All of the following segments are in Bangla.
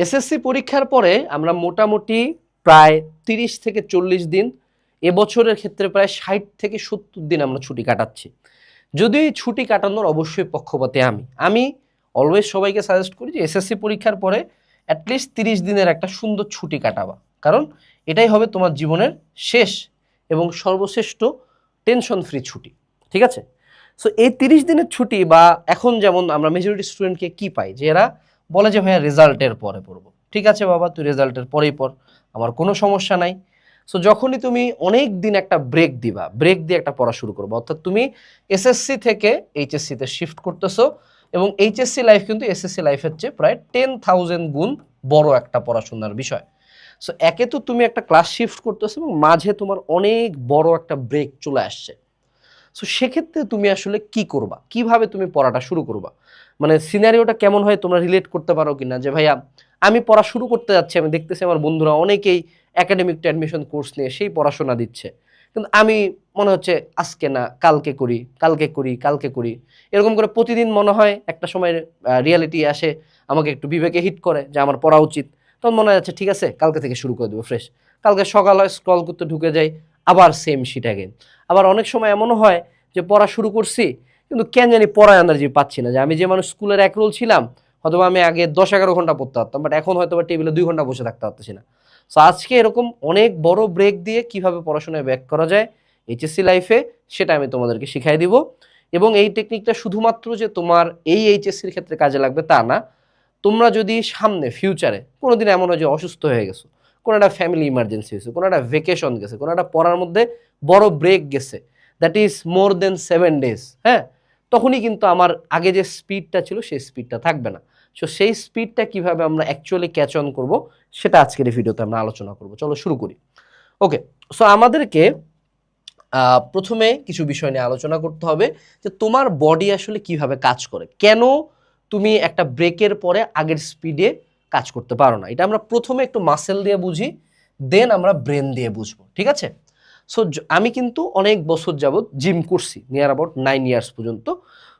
এসএসসি পরীক্ষার পরে আমরা মোটামুটি প্রায় 30 থেকে 40 দিন, এবছরের ক্ষেত্রে প্রায় 60 থেকে 70 দিন আমরা ছুটি কাটাচ্ছি। যদিও এই ছুটি কাটানোর অবশ্যই পক্ষপাতী আমি অলওয়েজ সবাইকে সাজেস্ট করি যে এসএসসি পরীক্ষার পরে অ্যাটলিস্ট 30 দিনের একটা সুন্দর ছুটি কাটাবা, কারণ এটাই হবে তোমার জীবনের শেষ এবং সর্বশ্রেষ্ঠ টেনশন ফ্রি ছুটি। ঠিক আছে? সো এই 30 দিনের ছুটি, বা এখন যেমন আমরা মেজরিটি স্টুডেন্টকে কি পাই, যে এরা বলে যে ভাইয়া রেজাল্টের পরে পড়বো। ঠিক আছে বাবা, তুই রেজাল্টের পরেই পড়, আমার কোনো সমস্যা নাই। সো যখনই তুমি অনেক দিন একটা ব্রেক দিবা, ব্রেক দিয়ে একটা পড়া শুরু করবো, অর্থাৎ তুমি এসএসসি থেকে এইচএসসিতে শিফট করতেছো, এবং এইচএসসি লাইফ কিন্তু এসএসসি লাইফের চেয়ে প্রায় 10,000 গুণ বড় একটা পড়াশোনার বিষয়। সো একে তো তুমি একটা ক্লাস শিফট করতেছো এবং মাঝে তোমার অনেক বড় একটা ব্রেক চলে আসছে। সো সেক্ষেত্রে তুমি আসলে কি করবা, কিভাবে তুমি পড়াটা শুরু করবা, মানে সিনারিওটা কেমন হয় তোমরা রিলেট করতে পারো কিনা, যে ভাইয়া আমি পড়া শুরু করতে যাচ্ছি, আমি দেখতেছি আমার বন্ধুরা অনেকেই একাডেমিক টু অ্যাডমিশন কোর্স নিয়ে সেই পড়াশোনা দিচ্ছে, কিন্তু আমি মনে হচ্ছে আজকে না, কালকে করি, কালকে করি, কালকে করি, এরকম করে প্রতিদিন মনে হয় একটা সময় রিয়ালিটি আসে, আমাকে একটু বিবেকে হিট করে যে আমার পড়া উচিত, তখন মনে যাচ্ছে ঠিক আছে কালকে থেকে শুরু করে দেবো ফ্রেশ। কালকে সকাল হয়, স্ক্রল করতে ঢুকে যাই, আবার সেম শিট অ্যাগেন। আবার অনেক সময় এমনও হয় যে পড়া শুরু করছি কিন্তু কেন জানি পড়ায় এনার্জি পাচ্ছি না, যে আমি যে মানুষ স্কুলের এক রোল ছিলাম, হয়তো আমি আগে 10-11 ঘন্টা পড়তে পারতাম, বাট এখন হয়তো টেবিলে 2 ঘন্টা বসে থাকতে পারতেছি না। সো আজকে এরকম অনেক বড় ব্রেক দিয়ে কিভাবে পড়াশোনায় ব্যাক করা যায় এইচএসসি লাইফে, সেটা আমি তোমাদেরকে শিখাই দিব। এবং এই টেকনিকটা শুধুমাত্র যে তোমার এই এইচএসসির ক্ষেত্রে কাজে লাগবে তা না, তোমরা যদি সামনে ফিউচারে কোনোদিন এমন হয় যে অসুস্থ হয়ে গেছো, কোনো একটা ফ্যামিলি ইমার্জেন্সি হয়েছে, কোনো একটা ভেকেশন গেছে, কোনো একটা পড়ার মধ্যে বড় ব্রেক গেছে, that is more than 7 days, হ্যাঁ, তখনই কিন্তু আমার আগে যে স্পিডটা ছিল সেই স্পিডটা থাকবে না। সো সেই স্পিডটা কিভাবে আমরা অ্যাকচুয়ালি ক্যাচ অন করবো সেটা আজকের এই ভিডিওতে আমরা আলোচনা করব। চলো শুরু করি। ওকে, সো আমাদেরকে প্রথমে কিছু বিষয় নিয়ে আলোচনা করতে হবে যে তোমার বডি আসলে কিভাবে কাজ করে, কেন তুমি একটা ব্রেকের পরে আগের স্পিডে কাজ করতে পারো না। এটা আমরা প্রথমে একটু মাসেল দিয়ে বুঝি, দেন আমরা ব্রেন দিয়ে বুঝবো। ঠিক আছে? সো আমি কিন্তু অনেক বছর যাবত জিম করছি, নিয়ার অ্যাবাউট 9 ইয়ার্স পর্যন্ত।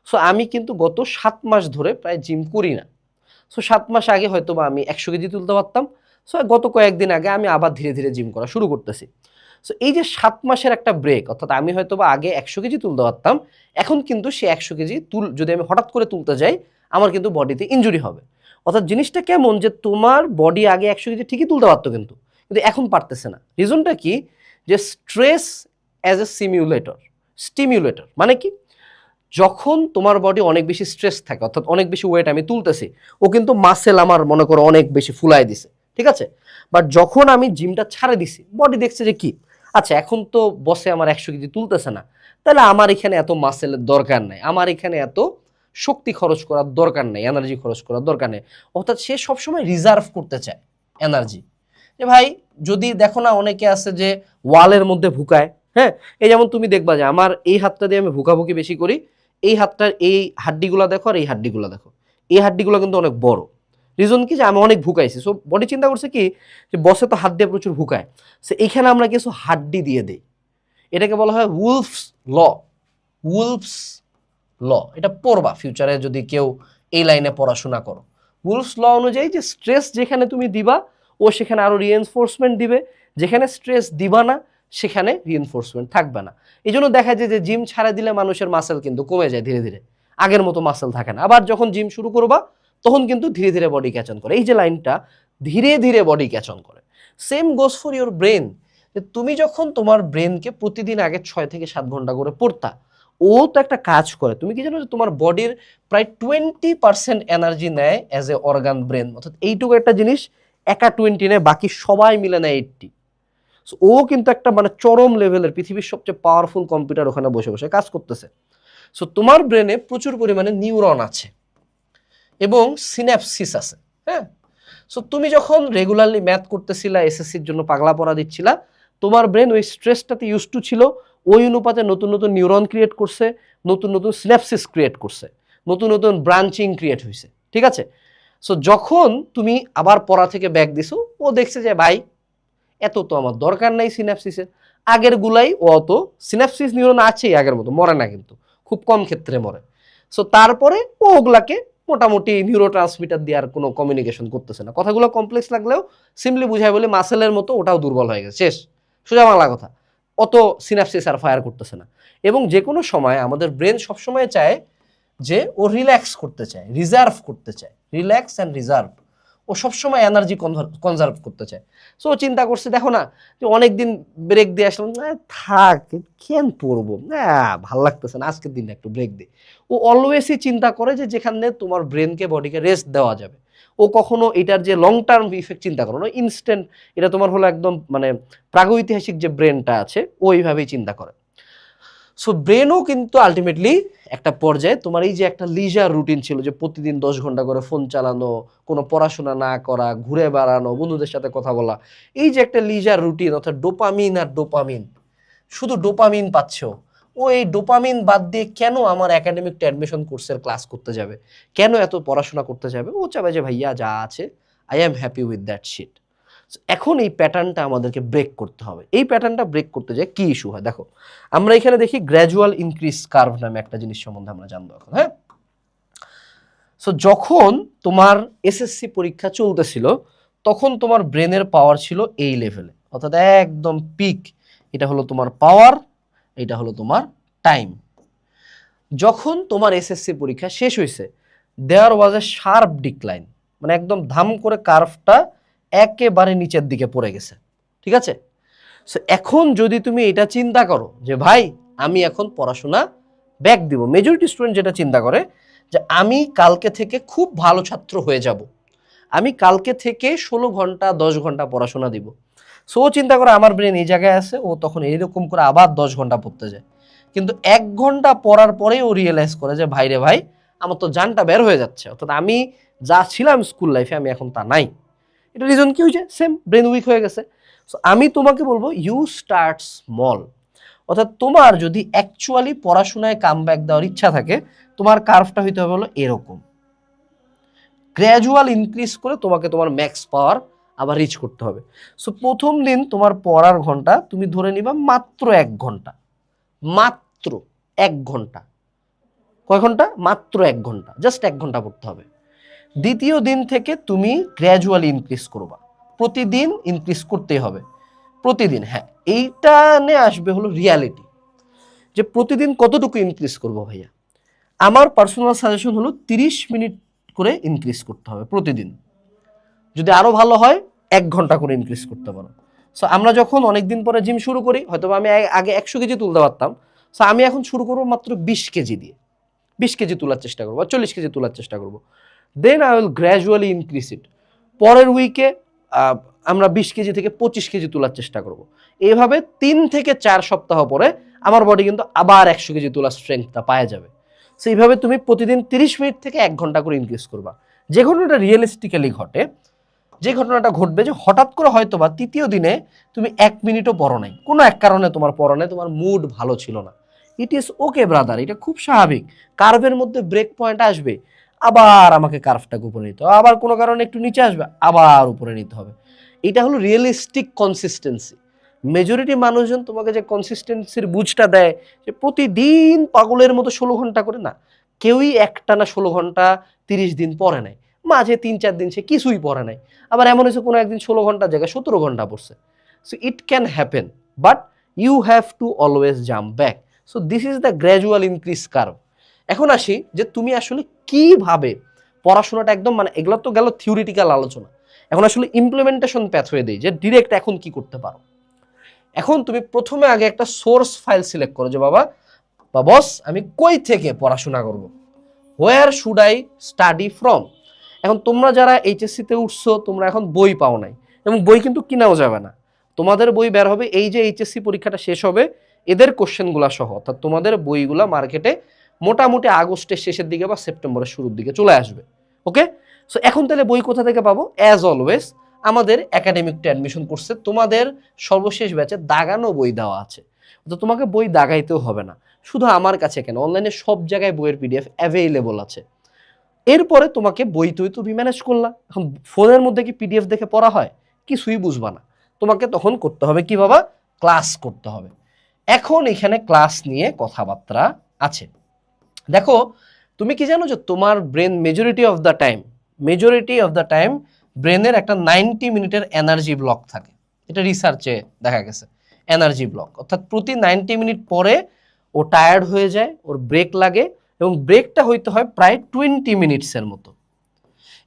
সো আমি কিন্তু গত 7 মাস ধরে প্রায় জিম করি না। সো 7 মাস আগে হয়তো বা আমি 100 কেজি তুলতে পারতাম, সো গত কয়েকদিন আগে আমি আবার ধীরে ধীরে জিম করা শুরু করতেছি। সো এই যে 7 মাসের একটা ব্রেক, অর্থাৎ আমি হয়তো বা আগে 100 কেজি তুলতে পারতাম, এখন কিন্তু সে 100 কেজি যদি আমি হঠাৎ করে তুলতে যাই, আমার কিন্তু বডিতে ইনজুরি হবে। অর্থাৎ জিনিসটা কেমন, যে তোমার বডি আগে 100 কেজি ঠিকই তুলতে পারতো, কিন্তু কিন্তু এখন পারতেছে না। রিজনটা কি? যে স্ট্রেস অ্যাজ এ স্টিমিউলেটর মানে কি, যখন তোমার বডি অনেক বেশি স্ট্রেস থাকে, অর্থাৎ অনেক বেশি ওয়েট আমি তুলতেছি, ও কিন্তু মাসেল আমার মনে করো অনেক বেশি ফুলাই দিছে, ঠিক আছে, বাট যখন আমি জিমটা ছাড়ে দিছি, বডি দেখছে যে কি, আচ্ছা এখন তো বসে আমার 100 কেজি তুলতেছে না, তাহলে আমার এখানে এত মাসেলের দরকার নাই, আমার এখানে এত শক্তি খরচ করার দরকার নেই, এনার্জি খরচ করার দরকার নেই। অর্থাৎ সে সবসময় রিজার্ভ করতে চায় এনার্জি। যে ভাই, যদি দেখো না অনেকে আছে যে ওয়ালের মধ্যে ভুকায়, হ্যাঁ, এই যেমন তুমি দেখবা যে আমার এই হাতটা দিয়ে আমি ভুকাভুকি বেশি করি, এই হাতটার এই হাড্ডিগুলা দেখো আর এই হাড্ডিগুলা দেখো, এই হাড্ডিগুলো কিন্তু অনেক বড়। রিজন কি, যে আমি অনেক ভুকাইছি। সো বডি চিন্তা করছে কি, যে বসে তো হাত দিয়ে প্রচুর ভুকায়, সো এখানে আমরা কিছু হাড্ডি দিয়ে দিই। এটাকে বলা হয় উলফস ল। উলফস ল, এটা পড়বা ফিউচারে যদি কেউ এই লাইনে পড়াশোনা করো। উলফস ল অনুযায়ী যে স্ট্রেস যেখানে তুমি দিবা, ও সেখানে আরো রিএনফোর্সমেন্ট দিবে, যেখানে স্ট্রেস দিবা না সেখানে রিএনফোর্সমেন্ট থাকবে না। এই জন্য দেখা যায় যে জিম ছাড়া দিলে মানুষের মাসেল কিন্তু কমে যায় ধীরে ধীরে, আগের মতো মাসেল থাকে না। আবার যখন জিম শুরু করবা তখন কিন্তু ধীরে ধীরে বডি ক্যাচ অন করে। এই যে লাইনটা, ধীরে ধীরে বডি ক্যাচ অন করে, same goes for your brain. যে তুমি যখন তোমার ব্রেনকে প্রতিদিন আগে 6 থেকে 7 ঘন্টা করে পড়তা, ও তো একটা কাজ করে, তুমি কি জানো যে তোমার বডির প্রায় 20% এনার্জি নেয় অ্যাজ এ অর্গান ব্রেন, অর্থাৎ এইটুকু একটা জিনিস একা 20 নেয়, বাকি সবাই মিলে নেয় 80। সো ও কিন্তু একটা মানে চরম লেভেলের, পৃথিবীর সবচেয়ে পাওয়ারফুল কম্পিউটার ওখানে বসে বসে কাজ করতেছে। সো তোমার ব্রেনে প্রচুর পরিমাণে নিউরন আছে এবং সিন্যাপসিস আছে, হ্যাঁ। সো তুমি যখন রেগুলারলি ম্যাথ করতেছিলা, এসএসসির জন্য পাগলা পড়া দিচ্ছিলা, তোমার ব্রেন ওই স্ট্রেসটাতে ইউজ টু ছিল, ওই অনুপাতে নতুন নতুন নিউরন ক্রিয়েট করছে, নতুন নতুন সিন্যাপসিস ক্রিয়েট করছে, নতুন নতুন ব্রাঞ্চিং ক্রিয়েট হয়েছে, ঠিক আছে। সো যখন তুমি আবার পড়া থেকে ব্যাক দিছো, ও দেখছে যে ভাই এত তো আমার দরকার নাই সিন্যাপসিসের, আগের গুলাই ও অত সিন্যাপসিস নিউরন আছেই আগের মতো, মরে না, কিন্তু খুব কম ক্ষেত্রে মরে। সো তারপরে ও ওগুলাকে মোটামুটি নিউরো ট্রান্সমিটার দিয়ে আর কোনো কমিউনিকেশন করতেছে না। কথাগুলো কমপ্লেক্স লাগলেও সিম্পলি বুঝায় বলে মাসেলের মতো ওটাও দুর্বল হয়ে গেছে, শেষ, সোজা বাংলা কথা। অত সিনাপসিস আর ফায়ার করতেছে না। এবং যে কোনো সময় আমাদের ব্রেন সবসময় চায় যে ও রিল্যাক্স করতে চায়, রিজার্ভ করতে চায়, রিল্যাক্স অ্যান্ড রিজার্ভ। ও সবসময় এনার্জি কনজার্ভ করতে চায়। সো ও চিন্তা করছে, দেখো না যে অনেকদিন ব্রেক দিয়ে আসলাম, থাক কেন পড়বো, ভাল লাগতেছে না, আজকের দিন একটু ব্রেক দিই। ও অলওয়েজই চিন্তা করে যে যেখানে তোমার ব্রেনকে বডিকে রেস্ট দেওয়া যাবে। ও কখনো এটার যে লং টার্ম ইফেক্ট চিন্তা করো না, ইনস্ট্যান্ট এটা তোমার হলো একদম মানে প্রাগৈতিহাসিক যে ব্রেনটা আছে ওইভাবেই চিন্তা করে। সো ব্রেনও কিন্তু আলটিমেটলি একটা পর্যায়ে তোমার এই যে একটা লিজার রুটিন ছিল যে প্রতিদিন 10 ঘন্টা করে ফোন চালানো, কোনো পড়াশোনা না করা, ঘুরে বেড়ানো, বন্ধুদের সাথে কথা বলা, এই যে একটা লিজার রুটিন, অর্থাৎ ডোপামিন আর ডোপামিন, শুধু ডোপামিন পাচ্ছ। ও এই ডোপামিন বাদ দিয়ে কেন আমার একাডেমিক অ্যাডমিশন কোর্সের ক্লাস করতে যাবে, কেন এত পড়াশোনা করতে যাবে? ও চাবে যে ভাইয়া যা আছে I am happy with that sheet. এখন এই প্যাটার্নটা আমাদেরকে ব্রেক করতে হবে। এই প্যাটার্নটা ব্রেক করতে যায় কি ইস্যু হয় দেখো, আমরা এখানে দেখি গ্র্যাজুয়াল ইনক্রিজ কার্ভ নামে একটা জিনিস সম্বন্ধে আমরা জানবো এখন। হ্যাঁ, সো যখন তোমার এসএসসি পরীক্ষা চলতেছিল তখন তোমার ব্রেনের পাওয়ার ছিল এই লেভেলে, অর্থাৎ একদম পিক। এটা হলো তোমার পাওয়ার, এটা হলো তোমার টাইম। যখন তোমার এসএসসি পরীক্ষা শেষ হয়েছে দেয়ার ওয়াজ এ শার্প ডিক্লাইন, মানে একদম ধাম করে কার্ভটা একেবারে নিচের দিকে পড়ে গেছে। ঠিক আছে, সো এখন যদি তুমি এটা চিন্তা করো যে ভাই আমি এখন পড়াশোনা ব্যাক দিব, মেজরিটি স্টুডেন্ট যেটা চিন্তা করে যে আমি কালকে থেকে খুব ভালো ছাত্র হয়ে যাব, আমি কালকে থেকে 16 ঘন্টা 10 ঘন্টা পড়াশোনা দিব। সো ও চিন্তা করে আমার ব্রেন এই জায়গায় আছে, ও তখন এরকম করে আবার 10 ঘন্টা পড়তে যায়। কিন্তু 1 ঘন্টা পড়ার পরেই ও রিয়েলাইজ করে যে ভাই রে ভাই আমার তো জানটা বের হয়ে যাচ্ছে, অর্থাৎ আমি যা ছিলাম স্কুল লাইফে আমি এখন তা নাই। এটা রিজন কি হয়েছে? সেম, ব্রেন উইক হয়ে গেছে। সো আমি তোমাকে বলবো ইউ স্টার্ট স্মল, অর্থাৎ তোমার যদি অ্যাকচুয়ালি পড়াশোনায় কামব্যাক দেওয়ার ইচ্ছা থাকে তোমার কার্ভটা হইতে হবে হলো এরকম, গ্র্যাজুয়াল ইনক্রিজ করে তোমাকে তোমার ম্যাক্স পাওয়ার আবার রিচ করতে হবে। সো প্রথম দিন তোমার পড়ার ঘন্টা তুমি ধরে নিবা মাত্র 1 ঘন্টা, মাত্র 1 ঘন্টা। কয় ঘন্টা? মাত্র 1 ঘন্টা, জাস্ট 1 ঘন্টা পড়তে হবে। দ্বিতীয় দিন থেকে তুমি গ্র্যাজুয়ালি ইনক্রিজ করবা, প্রতিদিন ইনক্রিজ করতেই হবে, প্রতিদিন। হ্যাঁ, এইটা নিয়ে আসবে হলো রিয়ালিটি, যে প্রতিদিন কতটুকু ইনক্রিজ করবো ভাইয়া। আমার পার্সোনাল সাজেশন হলো 30 মিনিট করে ইনক্রিজ করতে হবে প্রতিদিন, যদি আরো ভালো হয় 1 ঘন্টা করে ইনক্রিজ করতে পারো। সো আমরা যখন অনেকদিন পরে জিম শুরু করি, হয়তো আমি আগে 100 কেজি তুলতে পারতাম, সো আমি এখন শুরু করবো মাত্র 20 কেজি দিয়ে, 20 কেজি তোলার চেষ্টা করবো, 40 কেজি তোলার চেষ্টা করবো। Then I will gradually increase it. পরের উইকে আমরা 20 কেজি থেকে 25 কেজি তোলার চেষ্টা করব। এইভাবে 3 থেকে 4 সপ্তাহ পরে আমার বডি কিন্তু আবার 100 কেজি তোলার স্ট্রেংথটা পাওয়া যাবে। সো এইভাবে তুমি প্রতিদিন 30 মিনিট থেকে 1 ঘন্টা করে ইনক্রিজ করবা। যে ঘটনাটা রিয়েলিস্টিক্যালি ঘটে, যে ঘটনাটা ঘটবে যে হঠাৎ করে হয়তো বা তৃতীয় দিনে তুমি 1 মিনিটও পড়ো নাই, কোনো এক কারণে তোমার পড়ো নাই, তোমার মুড ভালো ছিল না, ইট ইজ ওকে ব্রাদার, এটা খুব স্বাভাবিক। কার্ভের মধ্যে ব্রেক পয়েন্ট আসবে, আবার আমাকে কার্ভটাকে উপরে নিতে হবে, আবার কোনো কারণে একটু নিচে আসবে, আবার উপরে নিতে হবে। এটা হলো রিয়েলিস্টিক কনসিস্টেন্সি। মেজরিটি মানুষজন তোমাকে যে কনসিস্টেন্সির বুঝটা দেয় যে প্রতিদিন পাগলের মতো 16 ঘন্টা করে, না, কেউই একটানা 16 ঘন্টা 30 দিন পড়ে নাই, মাঝে 3-4 দিন সে কিছুই পড়ে নাই, আবার এমন হয়েছে কোনো একদিন 16 ঘন্টার জায়গায় 17 ঘন্টা পড়ছে। So it can happen, but you have to always jump back. So this is the gradual increase curve. এখন আসি যে তুমি আসলে কিভাবে পড়াশোনাটা একদম, মানে এগুলো তো গেল থিওরিটিক্যাল আলোচনা, এখন আসলে ইমপ্লিমেন্টেশন প্যাথ হয়ে দেয় যে ডিরেক্ট এখন কি করতে পারো। এখন তুমি প্রথমে আগে একটা সোর্স ফাইল সিলেক্ট করো যে বাবা বা বস আমি কই থেকে পড়াশোনা করব, where should I study from. এখন তোমরা যারা এইচএসসিতে উঠছো তোমরা এখন বই পাও নাই, এবং বই কিন্তু কিনাও যাবে না, তোমাদের বই বের হবে এই যে এইচএসসি পরীক্ষাটা শেষ হবে এদের কোশ্চেনগুলা সহ, অর্থাৎ তোমাদের বইগুলা মার্কেটে মোটামুটি আগস্টের শেষের দিকে বা সেপ্টেম্বরের শুরুর দিকে চলে আসবে। ওকে, সো এখন তাহলে বই কোথা থেকে পাবো? অ্যাজ অলওয়েজ আমাদের একাডেমিকটা অ্যাডমিশন করছে, তোমাদের সর্বশেষ ব্যাচে দাগানো বই দেওয়া আছে, তো তোমাকে বই দাগাইতেও হবে না। শুধু আমার কাছে কেন, অনলাইনে সব জায়গায় বইয়ের পিডিএফ অ্যাভেইলেবল আছে। এরপরে তোমাকে বই তুমি ম্যানেজ করলা। এখন ফোনের মধ্যে কি পিডিএফ দেখে পড়া হয়? কিছুই বুঝবা না, তোমাকে তখন করতে হবে কি বাবা? ক্লাস করতে হবে। এখন এখানে ক্লাস নিয়ে কথাবার্তা আছে। দেখো তুমি কি জানো যে তোমার brain majority of the time ব্রেনের একটা 90 মিনিটের এনার্জি ব্লক থাকে। এটা রিসার্চে দেখা গেছে। এনার্জি ব্লক অর্থাৎ প্রতি 90 মিনিট পরে ও টায়ার্ড হয়ে যায়, ওর ব্রেক লাগে, এবং ব্রেকটা হইতে হয় প্রায় 20 মিনিটসের মতো।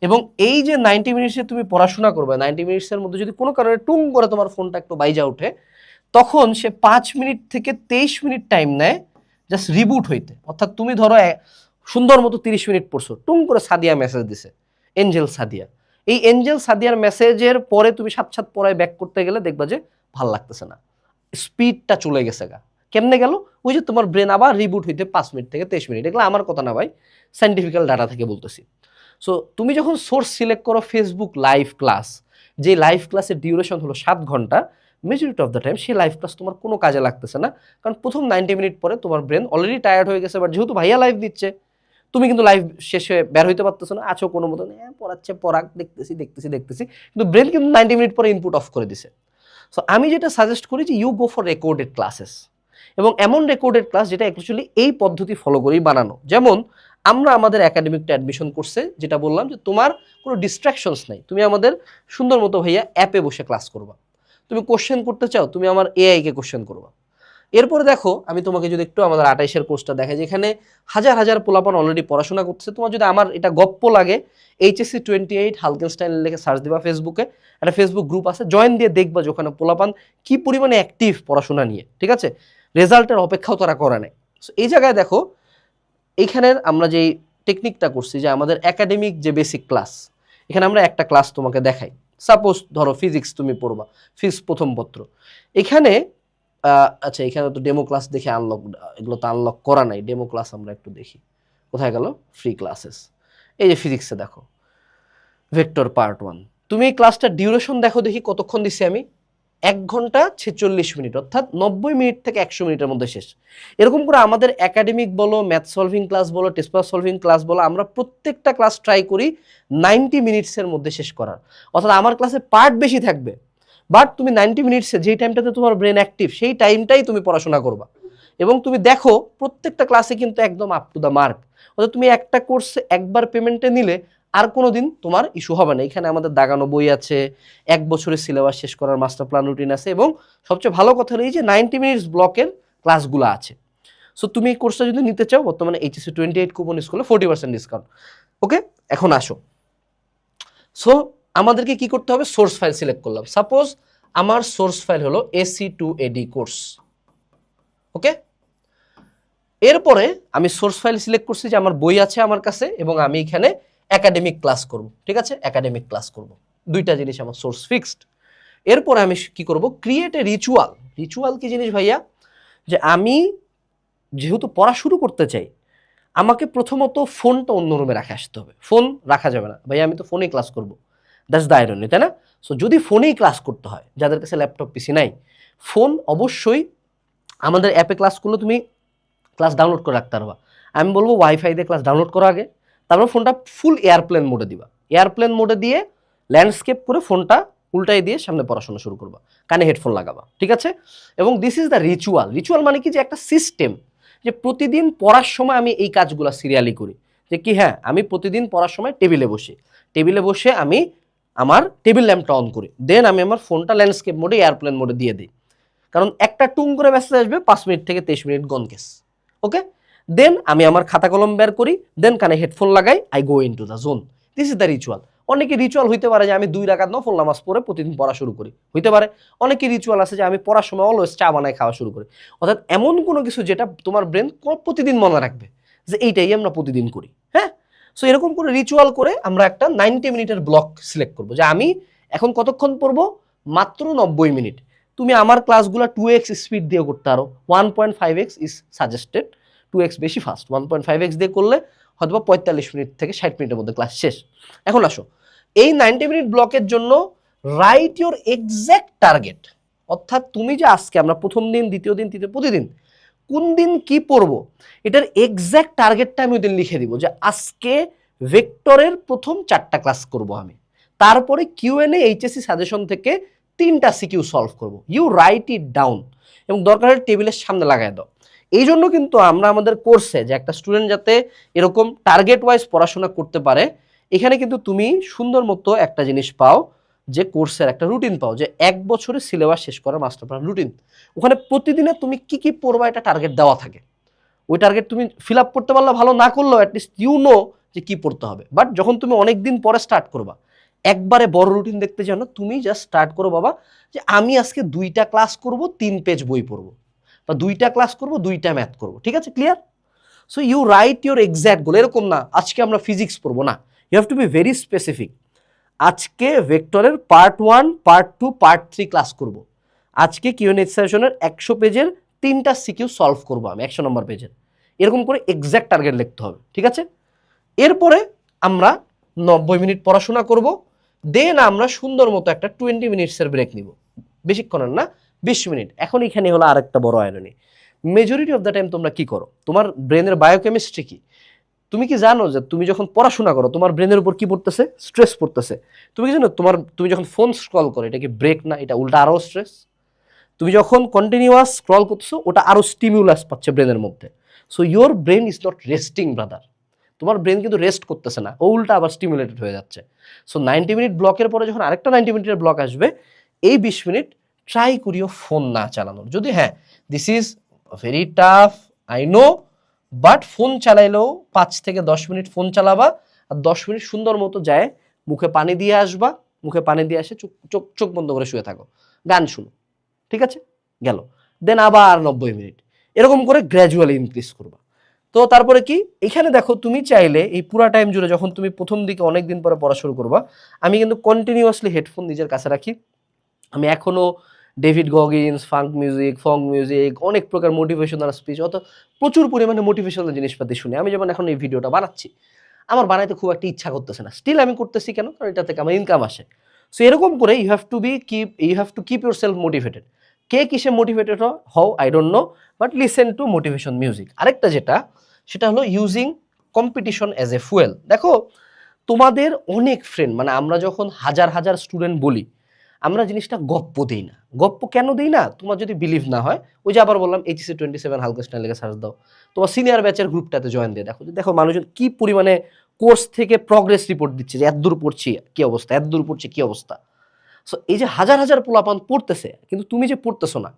এবং এই যে 90 মিনিটসে তুমি পড়াশোনা করবে, 90 মিনিটসের মধ্যে যদি কোনো কারণে টুং করে তোমার ফোনটা একটু বাইজা ওঠে, তখন সে 5 মিনিট থেকে 23 মিনিট টাইম নেয় জাস্ট রিবুট হইতে। অর্থাৎ তুমি ধরো সুন্দর মতো 30 মিনিট পড়ছো, টুং করে সাদিয়া মেসেজ দিছে, এঞ্জেল সাদিয়া। এই এঞ্জেল সাদিয়ার মেসেজের পরে তুমি সাত সাত পড়ায় ব্যাক করতে গেলে দেখবা যে ভাল লাগতেছে না, স্পিডটা চলে গেছে গা। কেমনে গেল? ওই যে তোমার ব্রেন আবার রিবুট হইতে 5 মিনিট থেকে 23 মিনিট। এগুলো আমার কথা না ভাই, সাইন্টিফিক্যাল ডাটা থেকে বলতেছি। সো তুমি যখন সোর্স সিলেক্ট করো ফেসবুক লাইভ ক্লাস, যে লাইভ ক্লাসের ডিউরেশন হলো 7 ঘন্টা, মেজরিটি অফ দ্য টাইম সেই লাইভ ক্লাস তোমার কোনো কাজে লাগতেছে না। কারণ প্রথম 90 মিনিট পরে তোমার ব্রেন অলরেডি টায়ার্ড হয়ে গেছে, বাট যেহেতু ভাইয়া লাইভ দিচ্ছে, তুমি কিন্তু লাইভ শেষে বের হইতে পারতেছো না, আছো কোনো মতো পড়াচ্ছে পড়াক, দেখতেছি, কিন্তু ব্রেন কিন্তু 90 মিনিট পরে ইনপুট অফ করে দিছে। সো আমি যেটা সাজেস্ট করি যে you go for recorded classes, এবং এমন রেকর্ডেড ক্লাস যেটা অ্যাকচুয়ালি এই পদ্ধতি ফলো করেই বানানো। যেমন আমরা আমাদের একাডেমিকটা অ্যাডমিশন করছে, যেটা বললাম যে তোমার কোনো ডিস্ট্রাকশনস নাই, তুমি আমাদের সুন্দর মতো ভাইয়া অ্যাপে বসে ক্লাস করবা। তুমি কোশ্চেন করতে চাও, তুমি আমার এআইকে কোশ্চেন করবা। এরপরে দেখো আমি তোমাকে যদি একটু আমাদের 28-এর কোর্সটা দেখাই, যেখানে হাজার হাজার পোলাপান অলরেডি পড়াশোনা করছে। তোমার যদি আমার এটা গপ্প লাগে, HSC 28 হালকেনস্টাইন লিখে সার্চ দিবা ফেসবুকে, একটা ফেসবুক গ্রুপ আছে, জয়েন দিয়ে দেখবা যে ওখানে পোলাপান কি পরিমাণে অ্যাক্টিভ পড়াশোনা নিয়ে, ঠিক আছে? রেজাল্টের অপেক্ষাও তারা করে নেয়। সো এই জায়গায় দেখো, এইখানের আমরা যেই টেকনিকটা করছি যে আমাদের একাডেমিক যে বেসিক ক্লাস, এখানে আমরা একটা ক্লাস তোমাকে দেখাই। সাপোজ ধরো ফিজিক্স তুমি পড়বা, ফিজিক্স প্রথম পত্র। এখানে আচ্ছা, এখানে তো ডেমো ক্লাস দেখে আনলক, এগুলো তো আনলক করা নাই। ডেমো ক্লাস আমরা একটু দেখি, কোথায় গেল ফ্রি ক্লাসেস। এই যে ফিজিক্সে দেখো ভেক্টর পার্ট 1, তুমি এই ক্লাসটার ডিউরেশন দেখো দেখি কতক্ষণ দিছি আমি। 1 ঘন্টা 46 মিনিট, অর্থাৎ 90 মিনিট থেকে 100 মিনিটের মধ্যে শেষ। এরকম করে আমাদের একাডেমিক বলো, ম্যাথ সলভিং ক্লাস বলো, টেস্ট পেপার সলভিং ক্লাস বলো, আমরা প্রত্যেকটা ক্লাস ট্রাই করি 90 মিনিটসের মধ্যে শেষ করার। অর্থাৎ আমার ক্লাসে পার্ট বেশি থাকবে, বাট তুমি 90 মিনিটসে যেই টাইমটাতে তোমার ব্রেন অ্যাক্টিভ, সেই টাইমটাই তুমি পড়াশোনা করবা। এবং তুমি দেখো প্রত্যেকটা ক্লাসে কিন্তু একদম আপ টু দ্য মার্ক। অর্থাৎ তুমি একটা কোর্সে একবার পেমেন্টে নিলে আর কোনো দিন তোমার ইস্যু হবে না। এখানে আমাদের দাগানো বই আছে, 1 বছরের সিলেবাস শেষ করার মাস্টার প্ল্যান রুটিন আছে, এবং সবচেয়ে ভালো কথা হলো এই যে 90 মিনিটস ব্লকের ক্লাসগুলো আছে। সো তুমি এই কোর্সটা যদি নিতে চাও, বর্তমানে HSC 28 কুপন স্কুলে 40% ডিসকাউন্ট। ওকে, এখন আসো। সো আমাদেরকে কি করতে হবে? সোর্স ফাইল সিলেক্ট করলাম। সাপোজ আমার সোর্স ফাইল হলো AC2AD কোর্স। ওকে, এরপরে আমি সোর্স ফাইল সিলেক্ট করছি যে আমার বই আছে আমার কাছে, এবং আমি এখানে একাডেমিক ক্লাস করব। ঠিক আছে, একাডেমিক ক্লাস করব, দুইটা জিনিস আমার সোর্স ফিক্সড। এরপরে আমি কি করব? Create a ritual. রিচুয়াল কি জিনিস ভাইয়া? যে আমি যেহেতু পড়া শুরু করতে চাই, আমাকে প্রথমত ফোনটা অন্য রুমে রাখে আসতে হবে। ফোন রাখা যাবে না ভাইয়া, আমি তো ফোনেই ক্লাস করব। দ্যাটস দ্য আইরনি, তাই না? সো যদি ফোনেই ক্লাস করতে হয়, যাদের কাছে ল্যাপটপ পিসি নাই, ফোন অবশ্যই আমাদের অ্যাপে ক্লাস করলে তুমি ক্লাস ডাউনলোড করে রাখতে পারবা। আমি বলবো ওয়াইফাই দিয়ে ক্লাস ডাউনলোড করো আগে, তারপর ফোনটা ফুল এয়ারপ্লেন মোডে দিবা। এয়ারপ্লেন মোডে দিয়ে ল্যান্ডস্কেপ করে ফোনটা উল্টাই দিয়ে সামনে পড়াশোনা শুরু করবা, কানে হেডফোন লাগাবা। ঠিক আছে? এবং this is the ritual. Ritual মানে কি? যে একটা সিস্টেম, যে প্রতিদিন পড়ার সময় আমি এই কাজগুলো সিরিয়ালি করি। যে কি, হ্যাঁ, আমি প্রতিদিন পড়ার সময় টেবিলে বসে আমি আমার টেবিল ল্যাম্পটা অন করি, দেন আমি আমার ফোনটা ল্যান্ডস্কেপ মোডে এয়ারপ্লেন মোডে দিয়ে দিই। কারণ একটা টুং করে মেসেজ আসবে 5 মিনিট থেকে 23 মিনিট গনকেস। ওকে, দেন আমি আমার খাতা কলম বের করি, দেন কানে হেডফোন লাগাই, I go in to the zone. This is the ritual. অনেকে রিচুয়াল হইতে পারে যে আমি 2 রাকাত নফল নামাজ পড়ে প্রতিদিন পড়া শুরু করি, হইতে পারে। অনেকে রিচুয়াল আছে যে আমি পড়ার সময় অলওয়েজ চা বানায় খাওয়া শুরু করি। অর্থাৎ এমন কোনো কিছু যেটা তোমার ব্রেন প্রতিদিন মনে রাখবে যে এইটাই আমরা প্রতিদিন করি। হ্যাঁ, সো এরকম করে রিচুয়াল করে আমরা একটা 90 মিনিটের ব্লক সিলেক্ট করবো, যে আমি এখন কতক্ষণ পড়বো? মাত্র 90 মিনিট। তুমি আমার ক্লাসগুলো 2x স্পিড দিয়ে করতে পারো, 1.5x ইজ সাজেস্টেড। 2x বেশি ফাস্ট, 1.5x দিয়ে করলে হয়তো 45 মিনিট থেকে 60 মিনিটের মধ্যে ক্লাস শেষ। এখন আসো, এই 90 মিনিট ব্লকের জন্য রাইট ইউর এক্স্যাক্ট টার্গেট। অর্থাৎ তুমি যে আজকে আমরা প্রথম দিন, দ্বিতীয় দিন, তৃতীয়, প্রতিদিন কোন দিন কি পড়বো, এটার এক্স্যাক্ট টার্গেটটা আমি ওই দিন লিখে দিব। যে আজকে ভেক্টরের প্রথম 4টা ক্লাস করব আমি, তারপরে Q&A HSC সাজেশন থেকে 3টা CQ সলভ করব। ইউ রাইট ইট ডাউন, এবং দরকার হলে টেবিলের সামনে লাগাই দাও। এই জন্য কিন্তু আমরা আমাদের কোর্সে যে একটা স্টুডেন্ট যাতে এরকম টার্গেট ওয়াইজ পড়াশোনা করতে পারে, এখানে কিন্তু তুমি সুন্দর মতো একটা জিনিস পাও, যে কোর্সের একটা রুটিন পাও, যে 1 বছরে সিলেবাস শেষ করার মাস্টার প্ল্যান রুটিন। ওখানে প্রতিদিনে তুমি কি কি পড়বা এটা টার্গেট দেওয়া থাকে। ওই টার্গেট তুমি ফিল আপ করতে পারলে ভালো, না করলেও অ্যাটলিস্ট যে কি পড়তে হবে। বাট যখন তুমি অনেক দিন পরে স্টার্ট করবা, একবারে বড় রুটিন দেখতে জানো, তুমি জাস্ট স্টার্ট করো বাবা, যে আমি আজকে 2টা ক্লাস করব, 3 পেজ বই পড়বো, বা 2টা ক্লাস করব, 2টা ম্যাথ করব, ঠিক আছে, clear? So you write your exact goal. এরকম না আজকে আমরা ফিজিক্স পড়বো, না, you have to be very specific. আজকে ভেক্টরের পার্ট 1, পার্ট 2, পার্ট 3 ক্লাস করব। আজকে কিউএনএ সেশনের 100 পেজের 3টা সিকিউ সলভ করবো আমি 100 নম্বর পেজের। এরকম করে এক্স্যাক্ট টার্গেট লিখতে হবে, ঠিক আছে? এরপরে আমরা 90 মিনিট পড়াশোনা করব, দেন আমরা সুন্দর মতো একটা 20 মিনিটসের ব্রেক নিব, বেশিক্ষণের না, 20 মিনিট। এখন এখানে হলো আরেকটা বড় irony, majority of the time তোমরা কি করো, তোমার ব্রেনের বায়োকেমিস্ট্রি কি? তুমি কি জানো যে তুমি যখন পড়াশোনা করো তোমার ব্রেনের উপর কি পড়তেছে? স্ট্রেস পড়তেছে। তুমি কি জানো তুমি যখন ফোন স্ক্রল করো, এটা কি ব্রেক না, এটা উল্টা আরও স্ট্রেস। তুমি যখন কন্টিনিউয়াস স্ক্রল করছো, ওটা আরও স্টিমিউলাস পাচ্ছে ব্রেনের মধ্যে। So your brain is not resting brother. তোমার ব্রেন কিন্তু রেস্ট করতেছে না, ও উল্টা আবার স্টিমুলেটেড হয়ে যাচ্ছে। সো 90 মিনিট ব্লকের পরে যখন আরেকটা 90 মিনিটের ব্লক আসবে, এই 20 মিনিট ট্রাই করিও ফোন না চালানোর। যদি হ্যাঁ, this is very tough, I know, but phone চালাইলেও 5 থেকে 10 মিনিট ফোন চালাবা, আর 10 মিনিট সুন্দর মতো যায় মুখে পানি দিয়ে আসবা, মুখে পানি দিয়ে আসে চোখ বন্ধ করে শুয়ে থাকো, গান শুনো, ঠিক আছে, গেল। দেন আবার 90 মিনিট, এরকম করে গ্র্যাজুয়ালি ইনক্রিজ করবা। তো তারপরে কি, এখানে দেখো তুমি চাইলে এই পুরা টাইম জুড়ে, যখন তুমি প্রথম দিকে অনেক দিন পরে পড়া শুরু করবা, আমি কিন্তু কন্টিনিউয়াসলি হেডফোন নিজের কাছে রাখি। আমি এখনো ডেভিড গগিন্স, ফং মিউজিক, অনেক প্রকার মোটিভেশনাল স্পিচ, অত প্রচুর পরিমাণে মোটিভেশনাল জিনিসপাতি শুনি। আমি যেমন এখন এই ভিডিওটা বানাচ্ছি, আমার বানাইতে খুব একটা ইচ্ছা করতেছে না, স্টিল আমি করতেছি, কেন? কারণ এটা থেকে আমার ইনকাম আসে। সো এরকম করে you have to keep yourself motivated. কে কিসে মোটিভেটেড হও I don't know, but listen to motivation music. আরেকটা যেটা, সেটা হলো using competition as a fuel. দেখো তোমাদের অনেক ফ্রেন্ড, মানে আমরা যখন হাজার হাজার স্টুডেন্ট বলি, আমরা জিনিসটা গপ্প দিই না। গপ্প কেন দিই না, তোমার যদি বিলিভ না হয়, ওই যে আবার বললাম HSC 27 হালকা স্টাইল লেগে সার্চ দাও, তোমার সিনিয়র ব্যাচের গ্রুপটাতে জয়েন দিয়ে দেখো, দেখো মানুষজন কি পরিমাণে কোর্স থেকে প্রগ্রেস রিপোর্ট দিচ্ছে, যে এত দূর পড়ছি কি অবস্থা, এত দূর পড়ছি কি অবস্থা। সো এই যে হাজার হাজার পোলাপান পড়তেছে, কিন্তু তুমি যে পড়তেছো না,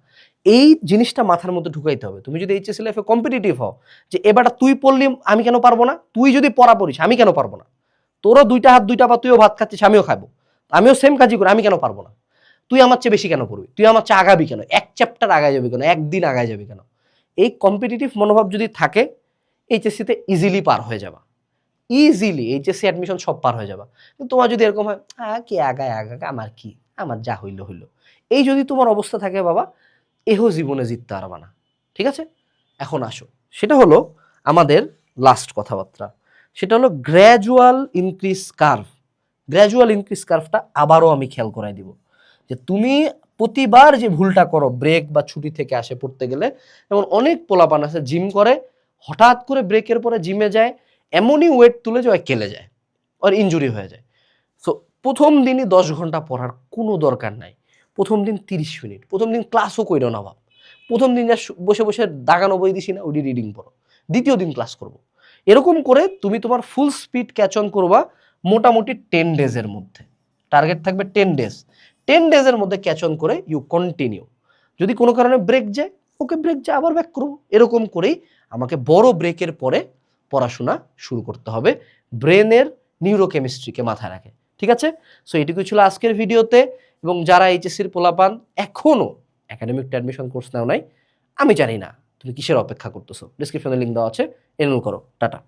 এই জিনিসটা মাথার মধ্যে ঢুকাইতে হবে। তুমি যদি HSC লাইফে কম্পিটিটিভ হও, যে এবারটা তুই পড়লি আমি কেন পারবো না, তুই যদি পড়া পড়িস আমি কেন পারবো না, তোরও 2টা হাত 2টা পা, তুইও ভাত খাচ্ছিস আমিও খাবো, আমিও সেম কাজই করি, আমি কেন পারবো না? তুই আমার চেয়ে বেশি কেন পড়বি, তুই আমার চেয়ে আগাবি কেন, 1 চ্যাপ্টার আগায় যাবি কেন, একদিন আগায় যাবি কেন? এই কম্পিটিটিভ মনোভাব যদি থাকে, HSC-তে ইজিলি পার হয়ে যাবা, ইজিলি HSC অ্যাডমিশন সব পার হয়ে যাবা। কিন্তু তোমার যদি এরকম হয়, কি আগায় আমার কি, আমার যা হইলো হইলো, এই যদি তোমার অবস্থা থাকে বাবা, এহো জীবনে জিততে পারবা না, ঠিক আছে? এখন আসো, সেটা হলো আমাদের লাস্ট কথাবার্তা, সেটা হলো gradual increase curve. Gradual increase কার্ভটা আবারও আমি খেয়াল করাই দিব, যে তুমি প্রতিবার যে ভুলটা করো ব্রেক বা ছুটি থেকে আসে পড়তে গেলে, যেমন অনেক পোলাপান আছে জিম করে, হঠাৎ করে ব্রেকের পরে জিমে যায়, এমনই ওয়েট তুলে যায় কেলে যায়, আর ইনজুরি হয়ে যায়। সো প্রথম দিনই 10 ঘন্টা পড়ার কোনো দরকার নাই, প্রথম দিন 30 মিনিট, প্রথম দিন ক্লাসও কইরো না ভাব, প্রথম দিন যা বসে বসে দাগানো বই দিছি না, ওইটি রিডিং পড়ো, দ্বিতীয় দিন ক্লাস করবো। এরকম করে তুমি তোমার ফুল স্পিড ক্যাচ অন করবা মোটামুটি 10 ডেজের মধ্যে। টার্গেট থাকবে 10 ডেজ, 10 ডেজের মধ্যে ক্যাচ অন করে ইউ কন্টিনিউ। যদি কোনো কারণে ব্রেক যায়, ওকে ব্রেক যায়, আবার ব্যাক করবো। এরকম করেই আমাকে বড় ব্রেকের পরে পড়াশোনা শুরু করতে হবে, ব্রেনের নিউরোকেমিস্ট্রিকে মাথায় রাখে, ঠিক আছে? সো এটুকুই ছিল আজকের ভিডিওতে। এবং যারা HSC-র পোলাপান এখনও একাডেমিক অ্যাডমিশন কোর্স নাও নাই, আমি জানি না তুমি কিসের অপেক্ষা করতেছো, ডিসক্রিপশনে লিঙ্ক দেওয়া আছে, এনরোল করো। টাটা।